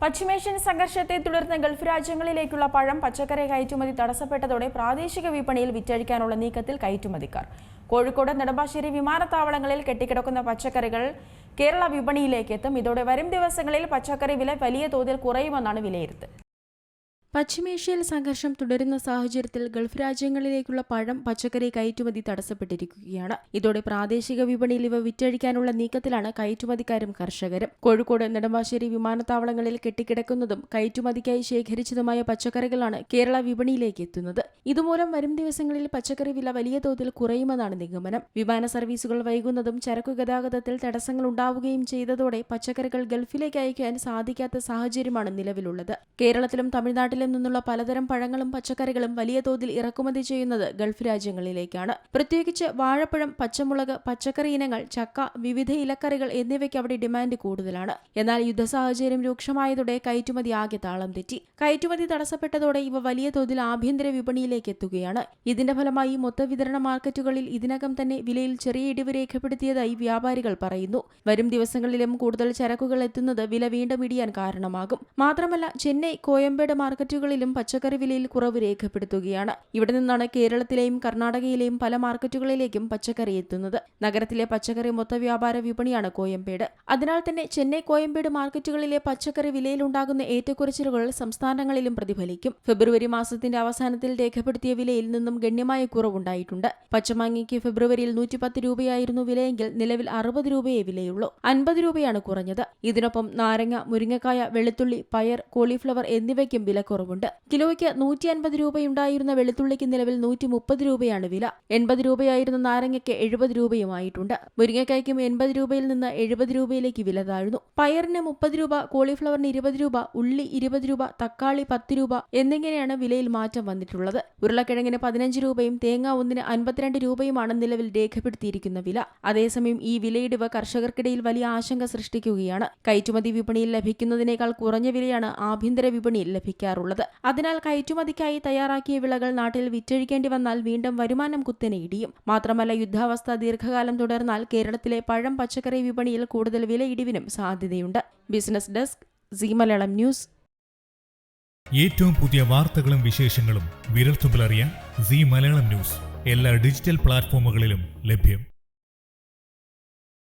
പശ്ചിമേഷ്യൻ സംഘർഷത്തെ തുടർന്ന് ഗൾഫ് രാജ്യങ്ങളിലേക്കുള്ള പഴം പച്ചക്കറി കയറ്റുമതി തടസ്സപ്പെട്ടതോടെ പ്രാദേശിക വിപണിയിൽ വിറ്റഴിക്കാനുള്ള നീക്കത്തിൽ കയറ്റുമതിക്കാർ. കോഴിക്കോട് നെടുമ്പാശ്ശേരി വിമാനത്താവളങ്ങളിൽ കെട്ടിക്കിടക്കുന്ന പച്ചക്കറികൾ കേരള വിപണിയിലേക്ക് എത്തും. ഇതോടെ വരും ദിവസങ്ങളിൽ പച്ചക്കറി വില വലിയ തോതിൽ കുറയുമെന്നാണ് വിലയിരുത്തൽ. പശ്ചിമേഷ്യയിൽ സംഘർഷം തുടരുന്ന സാഹചര്യത്തിൽ ഗൾഫ് രാജ്യങ്ങളിലേക്കുള്ള പഴം പച്ചക്കറി കയറ്റുമതി തടസ്സപ്പെട്ടിരിക്കുകയാണ്. ഇതോടെ പ്രാദേശിക വിപണിയിൽ ഇവ വിറ്റഴിക്കാനുള്ള നീക്കത്തിലാണ് കയറ്റുമതിക്കാരും കർഷകരും. കോഴിക്കോട് നെടുമ്പാശ്ശേരി വിമാനത്താവളങ്ങളിൽ കെട്ടിക്കിടക്കുന്നതും കയറ്റുമതിക്കായി ശേഖരിച്ചതുമായ പച്ചക്കറികളാണ് കേരള വിപണിയിലേക്ക് എത്തുന്നത്. ഇതുമൂലം വരും ദിവസങ്ങളിൽ പച്ചക്കറി വില വലിയ തോതിൽ കുറയുമെന്നാണ് നിഗമനം. വിമാന സർവീസുകൾ വൈകുന്നതും ചരക്കു ഗതാഗതത്തിൽ തടസ്സങ്ങൾ ഉണ്ടാവുകയും ചെയ്തതോടെ പച്ചക്കറികൾ ഗൾഫിലേക്ക് അയക്കാൻ സാധിക്കാത്ത സാഹചര്യമാണ് നിലവിലുള്ളത്. കേരളത്തിലും തമിഴ്നാട്ടിലും നിന്നുള്ള പലതരം പഴങ്ങളും പച്ചക്കറികളും വലിയ തോതിൽ ഇറക്കുമതി ചെയ്യുന്നത് ഗൾഫ് രാജ്യങ്ങളിലേക്കാണ്. പ്രത്യേകിച്ച് വാഴപ്പഴം, പച്ചമുളക്, പച്ചക്കറി ഇനങ്ങൾ, ചക്ക, വിവിധ ഇലക്കറികൾ എന്നിവയ്ക്ക് അവിടെ ഡിമാൻഡ് കൂടുതലാണ്. എന്നാൽ യുദ്ധ സാഹചര്യം രൂക്ഷമായതോടെ കയറ്റുമതി ആകെ താളം തെറ്റി. കയറ്റുമതി തടസ്സപ്പെട്ടതോടെ ഇവ വലിയ തോതിൽ ആഭ്യന്തര വിപണിയിലേക്ക് എത്തുകയാണ്. ഇതിന്റെ ഫലമായി മൊത്തവിതരണ മാർക്കറ്റുകളിൽ ഇതിനകം തന്നെ വിലയിൽ ചെറിയ ഇടിവ് രേഖപ്പെടുത്തിയതായി വ്യാപാരികൾ പറയുന്നു. വരും ദിവസങ്ങളിലും കൂടുതൽ ചരക്കുകൾ എത്തുന്നത് വില വീണ്ടും ഇടിയാൻ കാരണമാകും. മാത്രമല്ല, ചെന്നൈ, കോയമ്പേട് മാർക്കറ്റുകളിലും പച്ചക്കറി വിലയിൽ കുറവ് രേഖപ്പെടുത്തുകയാണ്. ഇവിടെ നിന്നാണ് കേരളത്തിലെയും കർണാടകയിലെയും പല മാർക്കറ്റുകളിലേക്കും പച്ചക്കറി എത്തുന്നത്. നഗരത്തിലെ പച്ചക്കറി മൊത്ത വ്യാപാര വിപണിയാണ് കോയമ്പേട്. അതിനാൽ തന്നെ ചെന്നൈ, കോയമ്പേട് മാർക്കറ്റുകളിലെ പച്ചക്കറി വിലയിലുണ്ടാകുന്ന ഏറ്റക്കുറച്ചിലുകൾ സംസ്ഥാനങ്ങളിലും പ്രതിഫലിക്കും. ഫെബ്രുവരി മാസത്തിന്റെ അവസാനത്തിൽ രേഖപ്പെടുത്തിയ വിലയിൽ നിന്നും ഗണ്യമായ കുറവുണ്ടായിട്ടുണ്ട്. പച്ചമാങ്ങയ്ക്ക് ഫെബ്രുവരിയിൽ 110 രൂപയായിരുന്നു വിലയെങ്കിൽ നിലവിൽ 60 രൂപയേ വിലയുള്ളൂ. 50 രൂപയാണ് കുറഞ്ഞത്. ഇതിനൊപ്പം നാരങ്ങ, മുരിങ്ങക്കായ, വെളുത്തുള്ളി, പയർ, കോളിഫ്ലവർ എന്നിവയ്ക്കും വില കുറവുണ്ട്. കിലോയ്ക്ക് 150 രൂപയുണ്ടായിരുന്ന വെളുത്തുള്ളിക്ക് നിലവിൽ 130 രൂപയാണ് വില. 80 രൂപയായിരുന്ന നാരങ്ങയ്ക്ക് 70 രൂപയുമായിട്ടുണ്ട്. മുരിങ്ങക്കായ്ക്കും 80 രൂപയിൽ നിന്ന് 70 രൂപയിലേക്ക് വില താഴ്ന്നു. പയറിന് 30 രൂപ, കോളിഫ്ലവറിന് 20 രൂപ, ഉള്ളി 20 രൂപ, തക്കാളി 10 രൂപ എന്നിങ്ങനെയാണ് വിലയിൽ മാറ്റം വന്നിട്ടുള്ളത്. ഉരുളക്കിഴങ്ങിന് 15 രൂപയും തേങ്ങ ഒന്നിന് 52 രൂപയുമാണ് നിലവിൽ രേഖപ്പെടുത്തിയിരിക്കുന്ന വില. അതേസമയം ഈ വിലയിടിവ് കർഷകർക്കിടയിൽ വലിയ ആശങ്ക സൃഷ്ടിക്കുകയാണ്. കയറ്റുമതി വിപണിയിൽ ലഭിക്കുന്നതിനേക്കാൾ കുറഞ്ഞ വിലയാണ് ആഭ്യന്തര വിപണിയിൽ ലഭിക്കാറുള്ളത്. അതിനാൽ കയറ്റുമതിക്കായി തയ്യാറാക്കിയ വിളകൾ നാട്ടിൽ വിറ്റഴിക്കേണ്ടി വന്നാൽ വീണ്ടും വരുമാനം കുത്തനെ ഇടിയും. മാത്രമല്ല, യുദ്ധാവസ്ഥ ദീർഘകാലം തുടർന്നാൽ കേരളത്തിലെ പഴം പച്ചക്കറി വിപണിയിൽ കൂടുതൽ വില ഇടിവിനും സാധ്യതയുണ്ട്. Business desk, Zee Malayalam news. ഏറ്റവും പുതിയ വാർത്തകളും വിശേഷങ്ങളും വിരൽത്തുമ്പിലറിയാൻ സീ മലയാളം ന്യൂസ് എല്ലാ ഡിജിറ്റൽ പ്ലാറ്റ്ഫോമുകളിലും ലഭ്യം.